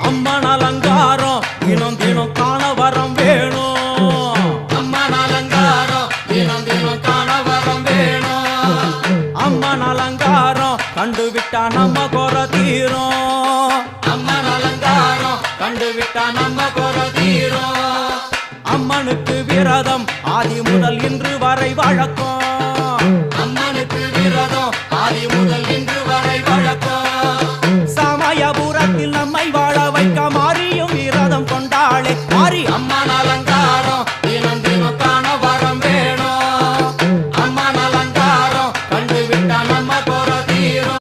அம்மன் அலங்காரம் தினம் தினம் காண வரம் வேணும். அம்மன் அலங்காரம் தினம் தினம் காண வரம் வேணும். அம்மன் அலங்காரம் கண்டுவிட்டா நம்ம குறை தீரும். அம்மன் அலங்காரம் கண்டுவிட்டா நம்ம குறை தீரும். அம்மனுக்கு விரதம் ஆதி முதல் இன்று வரை வழக்கம். அம்மனுக்கு விரதம் ஆதி முதல் இன்று வரை